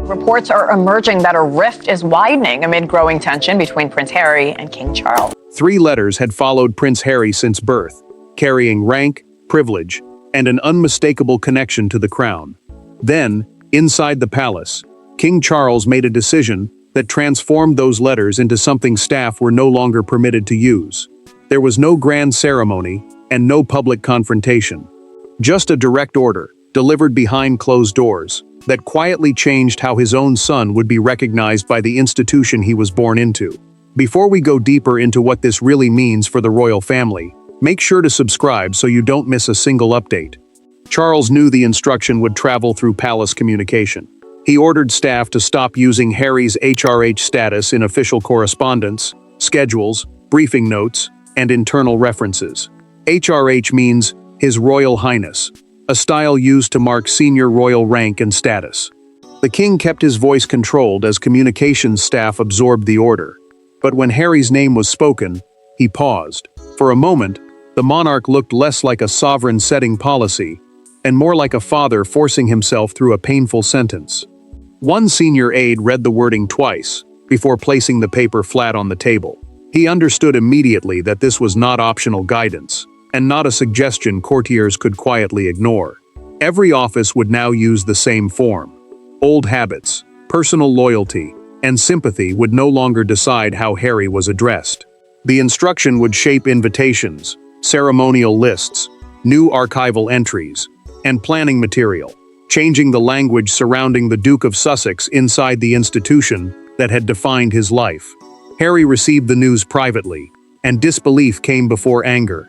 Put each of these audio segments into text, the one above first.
Reports are emerging that a rift is widening amid growing tension between Prince Harry and King Charles. 3 letters had followed Prince Harry since birth, carrying rank, privilege, and an unmistakable connection to the crown. Then, inside the palace, King Charles made a decision that transformed those letters into something staff were no longer permitted to use. There was no grand ceremony and no public confrontation. Just a direct order, delivered behind closed doors, that quietly changed how his own son would be recognized by the institution he was born into. Before we go deeper into what this really means for the royal family, make sure to subscribe so you don't miss a single update. Charles knew the instruction would travel through palace communication. He ordered staff to stop using Harry's HRH status in official correspondence, schedules, briefing notes, and internal references. HRH means His Royal Highness, a style used to mark senior royal rank and status. The king kept his voice controlled as communications staff absorbed the order. But when Harry's name was spoken, he paused. For a moment, the monarch looked less like a sovereign setting policy, and more like a father forcing himself through a painful sentence. One senior aide read the wording twice, before placing the paper flat on the table. He understood immediately that this was not optional guidance, and not a suggestion courtiers could quietly ignore. Every office would now use the same form. Old habits, personal loyalty, and sympathy would no longer decide how Harry was addressed. The instruction would shape invitations, ceremonial lists, new archival entries, and planning material, changing the language surrounding the Duke of Sussex inside the institution that had defined his life. Harry received the news privately, and disbelief came before anger.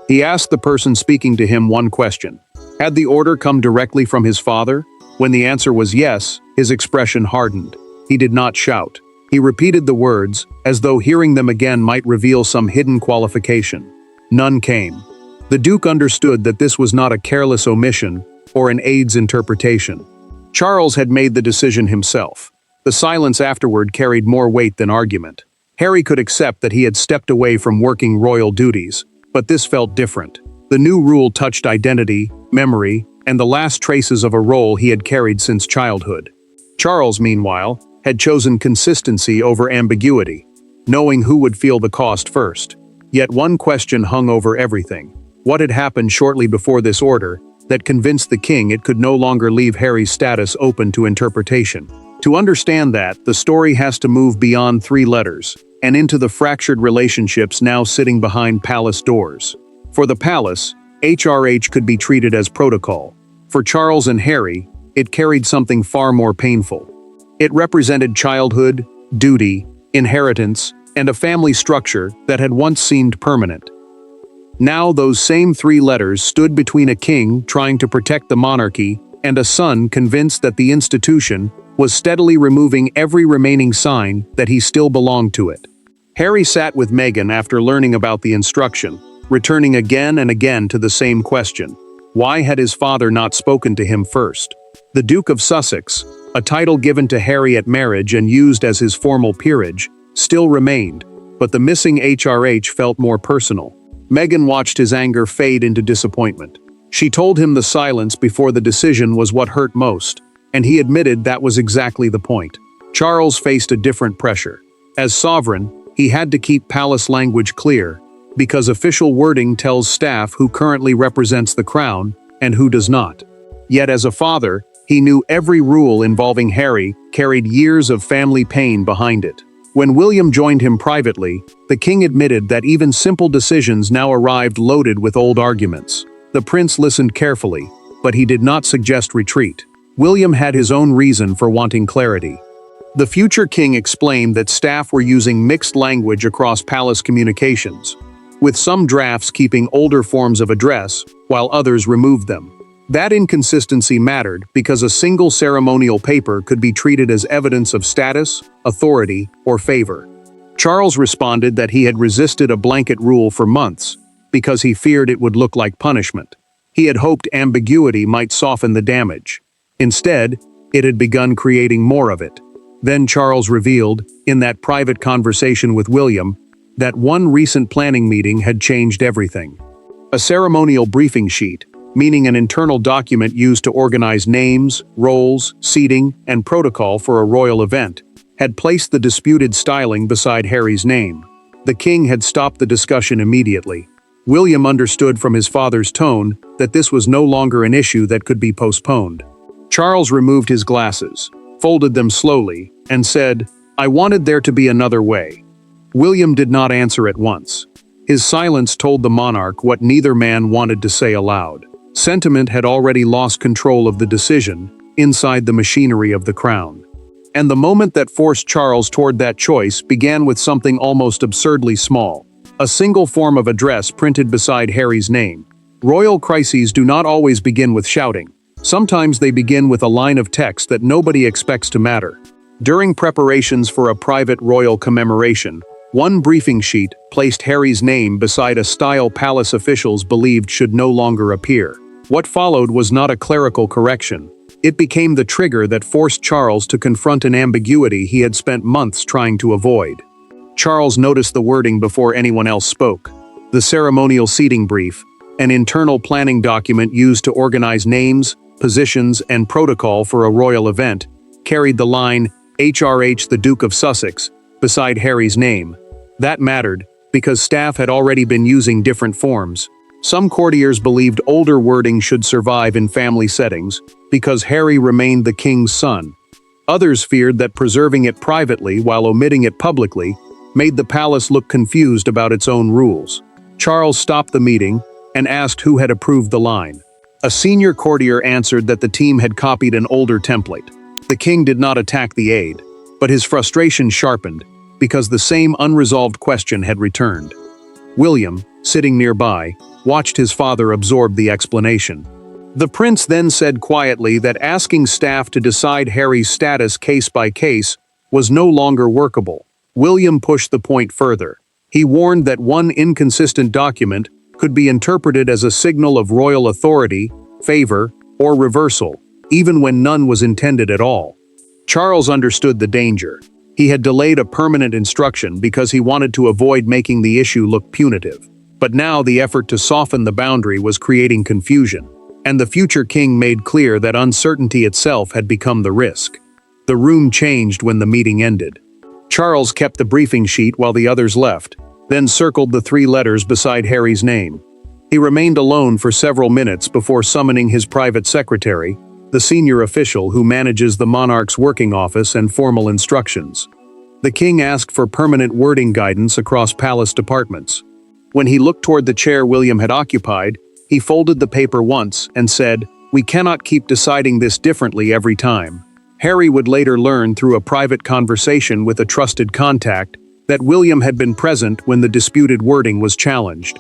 He asked the person speaking to him one question. Had the order come directly from his father? When the answer was yes, his expression hardened. He did not shout. He repeated the words, as though hearing them again might reveal some hidden qualification. None came. The Duke understood that this was not a careless omission or an aide's interpretation. Charles had made the decision himself. The silence afterward carried more weight than argument. Harry could accept that he had stepped away from working royal duties, but this felt different. The new rule touched identity, memory, and the last traces of a role he had carried since childhood. Charles, meanwhile, had chosen consistency over ambiguity, knowing who would feel the cost first. Yet one question hung over everything. What had happened shortly before this order that convinced the king it could no longer leave Harry's status open to interpretation? To understand that, the story has to move beyond 3 letters and into the fractured relationships now sitting behind palace doors. For the palace, HRH could be treated as protocol. For Charles and Harry, it carried something far more painful. It represented childhood, duty, inheritance, and a family structure that had once seemed permanent. Now those same 3 letters stood between a king trying to protect the monarchy and a son convinced that the institution was steadily removing every remaining sign that he still belonged to it. Harry sat with Meghan after learning about the instruction, returning again and again to the same question. Why had his father not spoken to him first? The Duke of Sussex, a title given to Harry at marriage and used as his formal peerage, still remained, but the missing HRH felt more personal. Meghan watched his anger fade into disappointment. She told him the silence before the decision was what hurt most, and he admitted that was exactly the point. Charles faced a different pressure. As sovereign, he had to keep palace language clear, because official wording tells staff who currently represents the crown and who does not. Yet as a father, he knew every rule involving Harry carried years of family pain behind it. When William joined him privately, the king admitted that even simple decisions now arrived loaded with old arguments. The prince listened carefully, but he did not suggest retreat. William had his own reason for wanting clarity. The future king explained that staff were using mixed language across palace communications, with some drafts keeping older forms of address, while others removed them. That inconsistency mattered because a single ceremonial paper could be treated as evidence of status, authority, or favor. Charles responded that he had resisted a blanket rule for months because he feared it would look like punishment. He had hoped ambiguity might soften the damage. Instead, it had begun creating more of it. Then Charles revealed, in that private conversation with William, that one recent planning meeting had changed everything. A ceremonial briefing sheet, meaning an internal document used to organize names, roles, seating, and protocol for a royal event, had placed the disputed styling beside Harry's name. The king had stopped the discussion immediately. William understood from his father's tone that this was no longer an issue that could be postponed. Charles removed his glasses, folded them slowly, and said, "I wanted there to be another way." William did not answer at once. His silence told the monarch what neither man wanted to say aloud. Sentiment had already lost control of the decision inside the machinery of the crown. And the moment that forced Charles toward that choice began with something almost absurdly small. A single form of address printed beside Harry's name. Royal crises do not always begin with shouting. Sometimes they begin with a line of text that nobody expects to matter. During preparations for a private royal commemoration, one briefing sheet placed Harry's name beside a style palace officials believed should no longer appear. What followed was not a clerical correction. It became the trigger that forced Charles to confront an ambiguity he had spent months trying to avoid. Charles noticed the wording before anyone else spoke. The ceremonial seating brief, an internal planning document used to organize names, positions, and protocol for a royal event, carried the line, HRH the Duke of Sussex, beside Harry's name. That mattered, because staff had already been using different forms. Some courtiers believed older wording should survive in family settings, because Harry remained the king's son. Others feared that preserving it privately while omitting it publicly made the palace look confused about its own rules. Charles stopped the meeting and asked who had approved the line. A senior courtier answered that the team had copied an older template. The king did not attack the aide, but his frustration sharpened because the same unresolved question had returned. William, sitting nearby, watched his father absorb the explanation. The prince then said quietly that asking staff to decide Harry's status case by case was no longer workable. William pushed the point further. He warned that one inconsistent document could be interpreted as a signal of royal authority, favor, or reversal, even when none was intended at all. Charles understood the danger. He had delayed a permanent instruction because he wanted to avoid making the issue look punitive. But now the effort to soften the boundary was creating confusion, and the future king made clear that uncertainty itself had become the risk. The room changed when the meeting ended. Charles kept the briefing sheet while the others left, then circled the 3 letters beside Harry's name. He remained alone for several minutes before summoning his private secretary, the senior official who manages the monarch's working office and formal instructions. The king asked for permanent wording guidance across palace departments. When he looked toward the chair William had occupied, he folded the paper once and said, "We cannot keep deciding this differently every time." Harry would later learn through a private conversation with a trusted contact that William had been present when the disputed wording was challenged.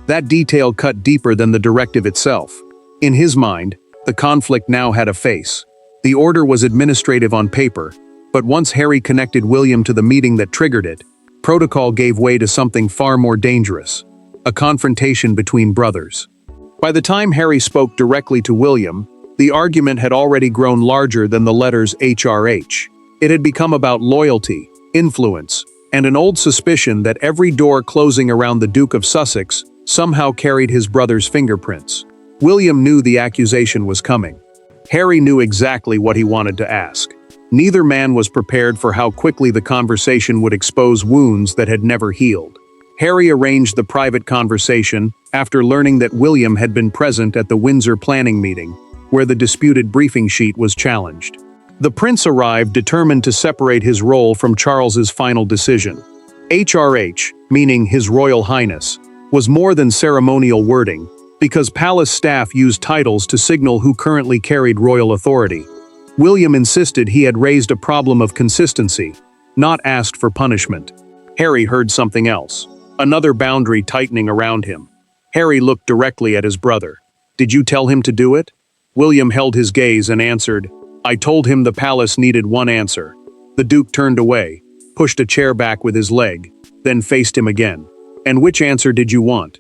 That detail cut deeper than the directive itself. In his mind, the conflict now had a face. The order was administrative on paper, but once Harry connected William to the meeting that triggered it, protocol gave way to something far more dangerous: a confrontation between brothers. By the time Harry spoke directly to William, the argument had already grown larger than the letters HRH. It had become about loyalty, influence, and an old suspicion that every door closing around the Duke of Sussex somehow carried his brother's fingerprints. William knew the accusation was coming. Harry knew exactly what he wanted to ask. Neither man was prepared for how quickly the conversation would expose wounds that had never healed. Harry arranged the private conversation after learning that William had been present at the Windsor planning meeting, where the disputed briefing sheet was challenged. The prince arrived determined to separate his role from Charles's final decision. HRH, meaning His Royal Highness, was more than ceremonial wording, because palace staff used titles to signal who currently carried royal authority. William insisted he had raised a problem of consistency, not asked for punishment. Harry heard something else, another boundary tightening around him. Harry looked directly at his brother. "Did you tell him to do it?" William held his gaze and answered, "I told him the palace needed one answer." The Duke turned away, pushed a chair back with his leg, then faced him again. "And which answer did you want?"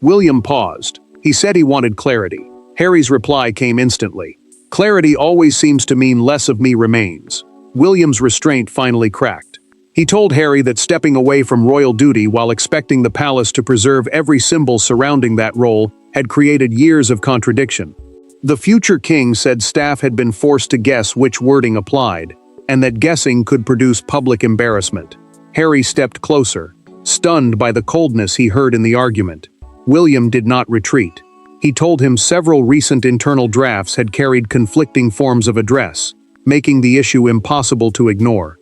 William paused. He said he wanted clarity. Harry's reply came instantly. "Clarity always seems to mean less of me remains." William's restraint finally cracked. He told Harry that stepping away from royal duty while expecting the palace to preserve every symbol surrounding that role had created years of contradiction. The future king said staff had been forced to guess which wording applied, and that guessing could produce public embarrassment. Harry stepped closer, stunned by the coldness he heard in the argument. William did not retreat. He told him several recent internal drafts had carried conflicting forms of address, making the issue impossible to ignore.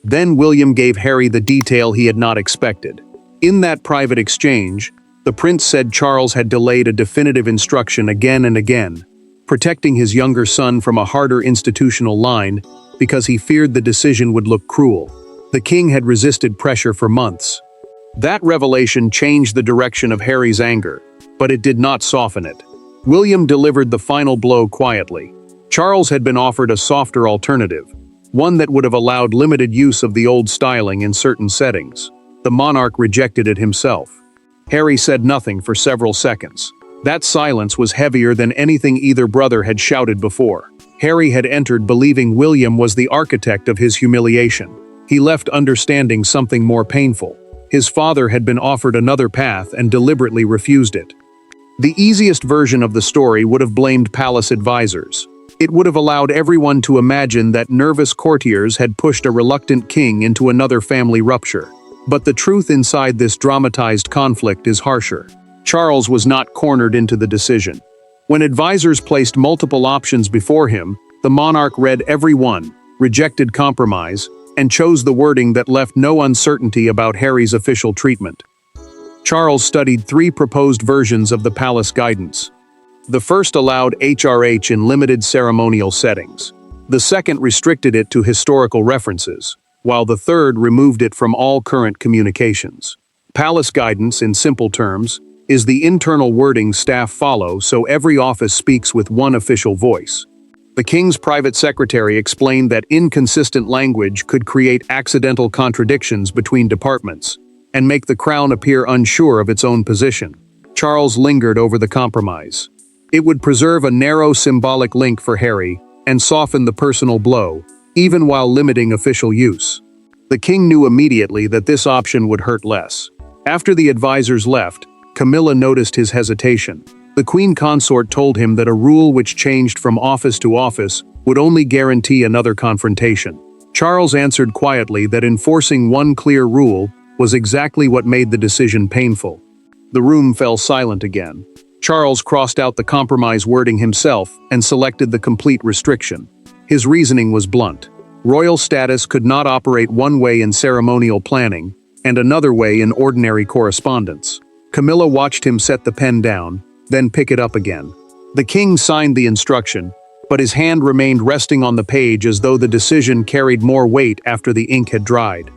Then William gave Harry the detail he had not expected. In that private exchange, the prince said Charles had delayed a definitive instruction again and again, protecting his younger son from a harder institutional line because he feared the decision would look cruel. The king had resisted pressure for months. That revelation changed the direction of Harry's anger, but it did not soften it. William delivered the final blow quietly. Charles had been offered a softer alternative, one that would have allowed limited use of the old styling in certain settings. The monarch rejected it himself. Harry said nothing for several seconds. That silence was heavier than anything either brother had shouted before. Harry had entered believing William was the architect of his humiliation. He left understanding something more painful. His father had been offered another path and deliberately refused it. The easiest version of the story would have blamed palace advisors. It would have allowed everyone to imagine that nervous courtiers had pushed a reluctant king into another family rupture. But the truth inside this dramatized conflict is harsher. Charles was not cornered into the decision. When advisors placed multiple options before him, the monarch read every one, rejected compromise, and chose the wording that left no uncertainty about Harry's official treatment. Charles studied 3 proposed versions of the palace guidance. The first allowed HRH in limited ceremonial settings. The second restricted it to historical references, while the third removed it from all current communications. Palace guidance, in simple terms, is the internal wording staff follow so every office speaks with one official voice. The king's private secretary explained that inconsistent language could create accidental contradictions between departments and make the crown appear unsure of its own position. Charles lingered over the compromise. It would preserve a narrow symbolic link for Harry and soften the personal blow, even while limiting official use. The king knew immediately that this option would hurt less. After the advisors left, Camilla noticed his hesitation. The queen consort told him that a rule which changed from office to office would only guarantee another confrontation. Charles answered quietly that enforcing one clear rule was exactly what made the decision painful. The room fell silent again. Charles crossed out the compromise wording himself and selected the complete restriction. His reasoning was blunt. Royal status could not operate one way in ceremonial planning and another way in ordinary correspondence. Camilla watched him set the pen down, then pick it up again. The king signed the instruction, but his hand remained resting on the page as though the decision carried more weight after the ink had dried.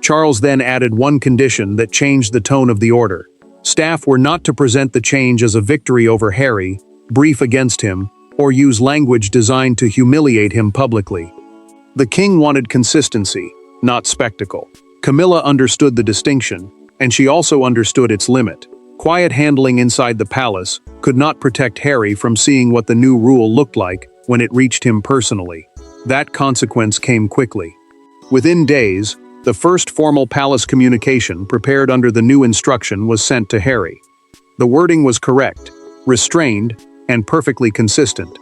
Charles then added one condition that changed the tone of the order. Staff were not to present the change as a victory over Harry, brief against him, or use language designed to humiliate him publicly. The king wanted consistency, not spectacle. Camilla understood the distinction, and she also understood its limit. Quiet handling inside the palace could not protect Harry from seeing what the new rule looked like when it reached him personally. That consequence came quickly. Within days, the first formal palace communication prepared under the new instruction was sent to Harry. The wording was correct, restrained, and perfectly consistent.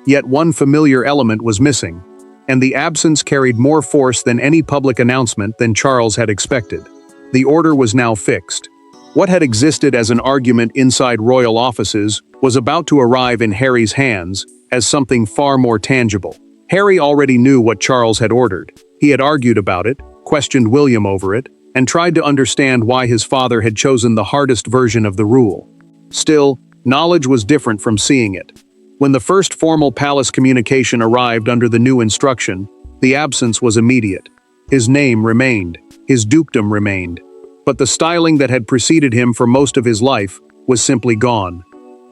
Yet one familiar element was missing, and the absence carried more force than any public announcement than Charles had expected. The order was now fixed. What had existed as an argument inside royal offices was about to arrive in Harry's hands as something far more tangible. Harry already knew what Charles had ordered. He had argued about it, questioned William over it, and tried to understand why his father had chosen the hardest version of the rule. Still, knowledge was different from seeing it. When the first formal palace communication arrived under the new instruction, the absence was immediate. His name remained, his dukedom remained, but the styling that had preceded him for most of his life was simply gone.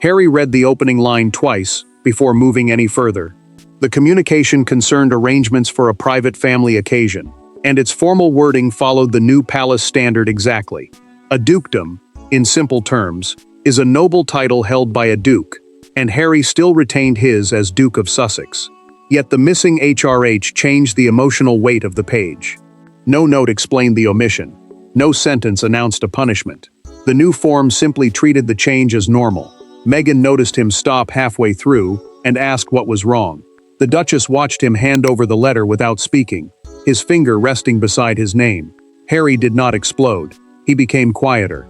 Harry read the opening line twice before moving any further. The communication concerned arrangements for a private family occasion, and its formal wording followed the new palace standard exactly. A dukedom, in simple terms, is a noble title held by a duke, and Harry still retained his as Duke of Sussex. Yet the missing HRH changed the emotional weight of the page. No note explained the omission. No sentence announced a punishment. The new form simply treated the change as normal. Meghan noticed him stop halfway through and asked what was wrong. The Duchess watched him hand over the letter without speaking, his finger resting beside his name. Harry did not explode. He became quieter.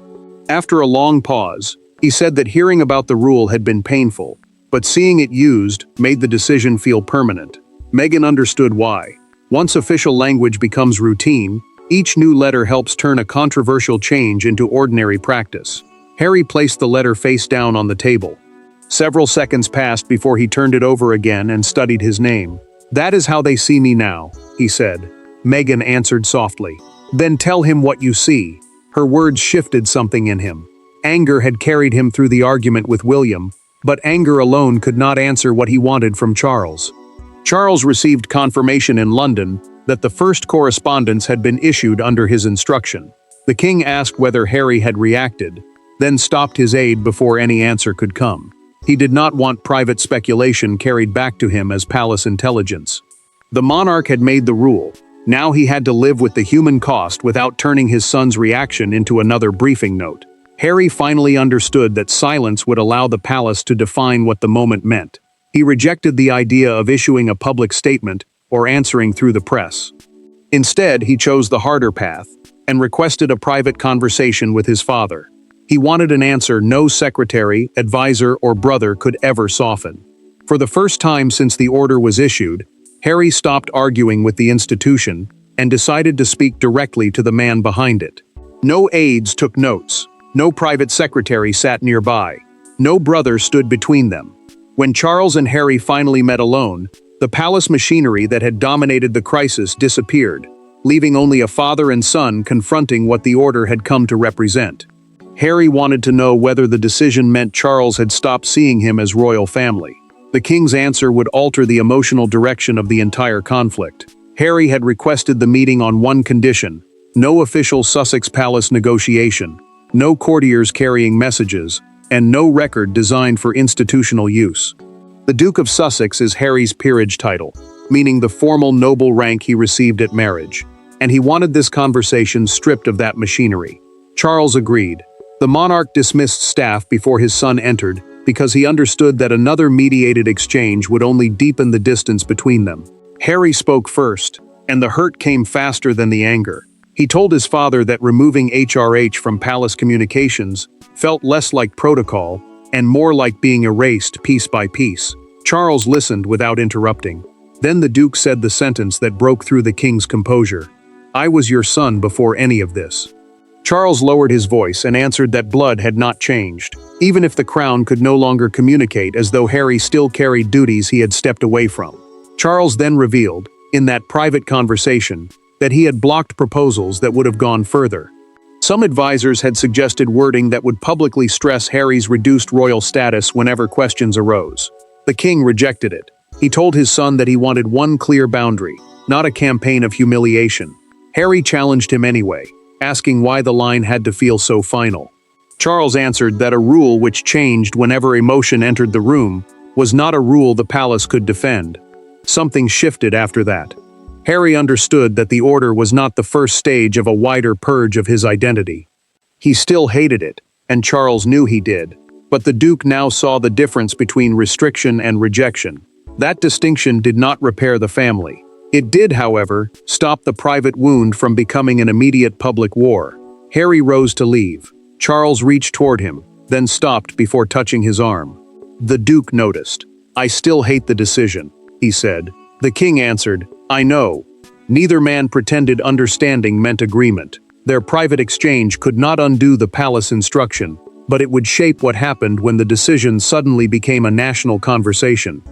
After a long pause, he said that hearing about the rule had been painful, but seeing it used made the decision feel permanent. Meghan understood why. Once official language becomes routine, each new letter helps turn a controversial change into ordinary practice. Harry placed the letter face down on the table. Several seconds passed before he turned it over again and studied his name. "That is how they see me now," he said. Meghan answered softly. "Then tell him what you see." Her words shifted something in him. Anger had carried him through the argument with William, but anger alone could not answer what he wanted from Charles. Charles received confirmation in London that the first correspondence had been issued under his instruction. The king asked whether Harry had reacted, then stopped his aide before any answer could come. He did not want private speculation carried back to him as palace intelligence. The monarch had made the rule. Now he had to live with the human cost without turning his son's reaction into another briefing note. Harry finally understood that silence would allow the palace to define what the moment meant. He rejected the idea of issuing a public statement or answering through the press. Instead, he chose the harder path and requested a private conversation with his father. He wanted an answer no secretary, advisor, or brother could ever soften. For the first time since the order was issued, Harry stopped arguing with the institution and decided to speak directly to the man behind it. No aides took notes. No private secretary sat nearby. No brother stood between them. When Charles and Harry finally met alone, the palace machinery that had dominated the crisis disappeared, leaving only a father and son confronting what the order had come to represent. Harry wanted to know whether the decision meant Charles had stopped seeing him as royal family. The king's answer would alter the emotional direction of the entire conflict. Harry had requested the meeting on one condition: no official Sussex Palace negotiation, no courtiers carrying messages, and no record designed for institutional use. The Duke of Sussex is Harry's peerage title, meaning the formal noble rank he received at marriage, and he wanted this conversation stripped of that machinery. Charles agreed. The monarch dismissed staff before his son entered because he understood that another mediated exchange would only deepen the distance between them. Harry spoke first, and the hurt came faster than the anger. He told his father that removing HRH from palace communications felt less like protocol and more like being erased piece by piece. Charles listened without interrupting. Then the Duke said the sentence that broke through the king's composure. "I was your son before any of this." Charles lowered his voice and answered that blood had not changed, even if the crown could no longer communicate, as though Harry still carried duties he had stepped away from. Charles then revealed, in that private conversation, that he had blocked proposals that would have gone further. Some advisors had suggested wording that would publicly stress Harry's reduced royal status whenever questions arose. The king rejected it. He told his son that he wanted one clear boundary, not a campaign of humiliation. Harry challenged him anyway, asking why the line had to feel so final. Charles answered that a rule which changed whenever emotion entered the room was not a rule the palace could defend. Something shifted after that. Harry understood that the order was not the first stage of a wider purge of his identity. He still hated it, and Charles knew he did, but the Duke now saw the difference between restriction and rejection. That distinction did not repair the family. It did, however, stop the private wound from becoming an immediate public war. Harry rose to leave. Charles reached toward him, then stopped before touching his arm. The Duke noticed. "I still hate the decision," he said. The king answered, "I know." Neither man pretended understanding meant agreement. Their private exchange could not undo the palace instruction, but it would shape what happened when the decision suddenly became a national conversation.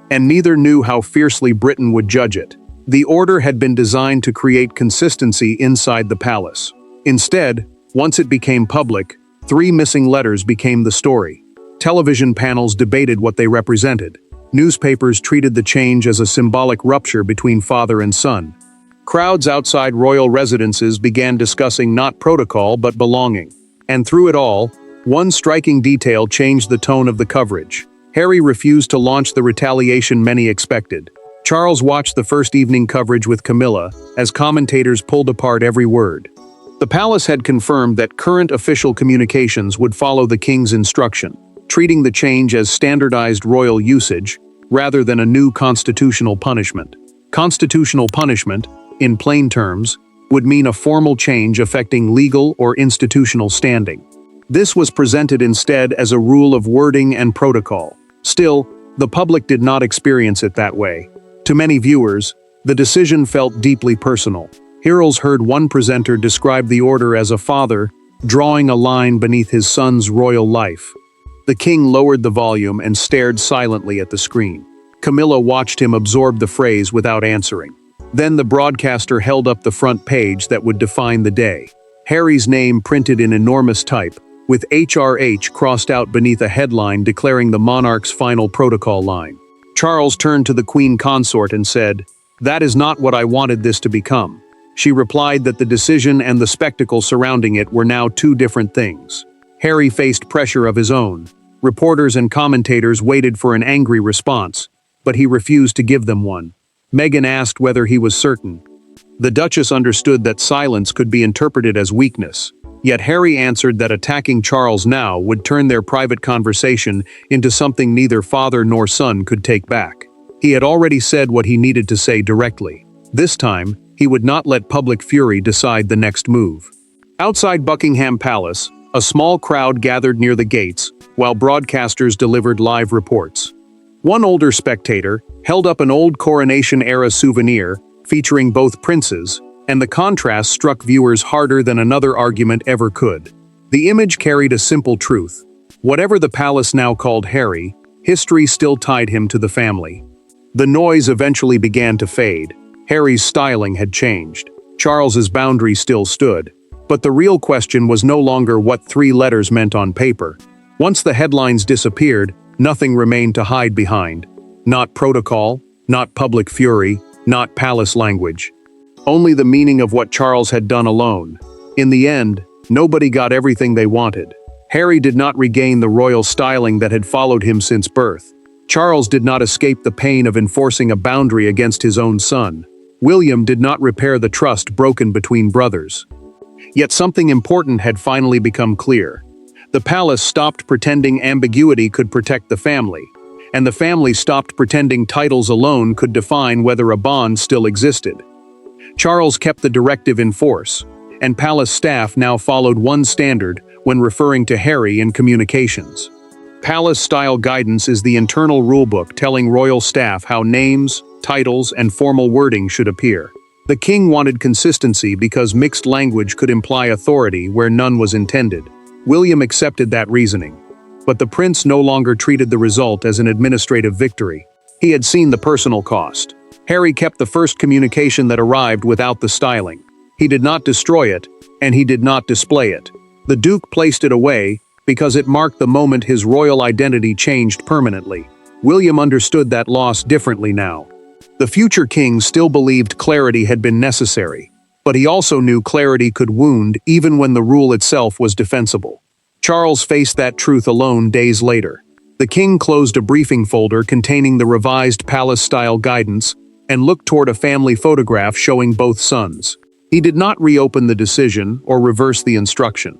And neither knew how fiercely Britain would judge it. The order had been designed to create consistency inside the palace. Instead, once it became public, 3 missing letters became the story. Television panels debated what they represented. Newspapers treated the change as a symbolic rupture between father and son. Crowds outside royal residences began discussing not protocol but belonging. And through it all, one striking detail changed the tone of the coverage. Harry refused to launch the retaliation many expected. Charles watched the first evening coverage with Camilla as commentators pulled apart every word. The palace had confirmed that current official communications would follow the king's instruction. treating the change as standardized royal usage rather than a new constitutional punishment. Constitutional punishment, in plain terms, would mean a formal change affecting legal or institutional standing. This was presented instead as a rule of wording and protocol. Still, the public did not experience it that way. To many viewers, the decision felt deeply personal. Heroes heard one presenter describe the order as a father drawing a line beneath his son's royal life. The king lowered the volume and stared silently at the screen. Camilla watched him absorb the phrase without answering. Then the broadcaster held up the front page that would define the day. Harry's name printed in enormous type, with HRH crossed out beneath a headline declaring the monarch's final protocol line. Charles turned to the queen consort and said, "That is not what I wanted this to become." She replied that the decision and the spectacle surrounding it were now two different things. Harry faced pressure of his own. Reporters and commentators waited for an angry response, but he refused to give them one. Meghan asked whether he was certain. The Duchess understood that silence could be interpreted as weakness, yet Harry answered that attacking Charles now would turn their private conversation into something neither father nor son could take back. He had already said what he needed to say directly. This time, he would not let public fury decide the next move. Outside Buckingham Palace, a small crowd gathered near the gates, while broadcasters delivered live reports. One older spectator held up an old coronation-era souvenir featuring both princes, and the contrast struck viewers harder than another argument ever could. The image carried a simple truth. Whatever the palace now called Harry, history still tied him to the family. The noise eventually began to fade. Harry's styling had changed. Charles's boundary still stood. But the real question was no longer what three letters meant on paper. Once the headlines disappeared, nothing remained to hide behind. Not protocol, not public fury, not palace language. Only the meaning of what Charles had done alone. In the end, nobody got everything they wanted. Harry did not regain the royal styling that had followed him since birth. Charles did not escape the pain of enforcing a boundary against his own son. William did not repair the trust broken between brothers. Yet something important had finally become clear. The palace stopped pretending ambiguity could protect the family, and the family stopped pretending titles alone could define whether a bond still existed. Charles kept the directive in force, and palace staff now followed one standard when referring to Harry in communications. Palace-style guidance is the internal rulebook telling royal staff how names, titles, and formal wording should appear. The king wanted consistency because mixed language could imply authority where none was intended. William accepted that reasoning. But the prince no longer treated the result as an administrative victory. He had seen the personal cost. Harry kept the first communication that arrived without the styling. He did not destroy it, and he did not display it. The Duke placed it away because it marked the moment his royal identity changed permanently. William understood that loss differently now. The future king still believed clarity had been necessary, but he also knew clarity could wound even when the rule itself was defensible. Charles faced that truth alone days later. The king closed a briefing folder containing the revised palace-style guidance and looked toward a family photograph showing both sons. He did not reopen the decision or reverse the instruction.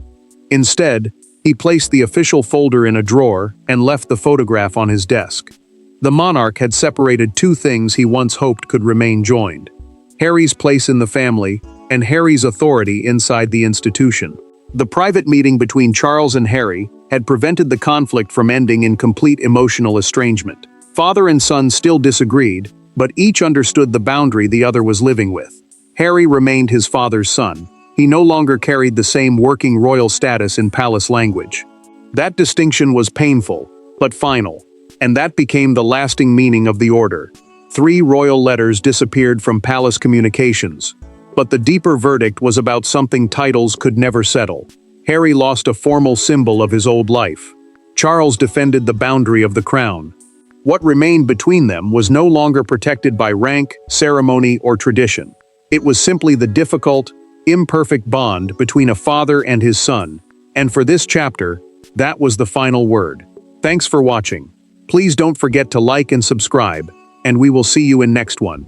Instead, he placed the official folder in a drawer and left the photograph on his desk. The monarch had separated two things he once hoped could remain joined: Harry's place in the family and Harry's authority inside the institution. The private meeting between Charles and Harry had prevented the conflict from ending in complete emotional estrangement. Father and son still disagreed, but each understood the boundary the other was living with. Harry remained his father's son. He no longer carried the same working royal status in palace language. That distinction was painful, but final, and that became the lasting meaning of the order. 3 royal letters disappeared from palace communications, but the deeper verdict was about something titles could never settle. Harry lost a formal symbol of his old life. Charles defended the boundary of the crown. What remained between them was no longer protected by rank, ceremony, or tradition. It was simply the difficult, imperfect bond between a father and his son, and for this chapter, that was the final word. Thanks for watching. Please don't forget to like and subscribe, and we will see you in next one.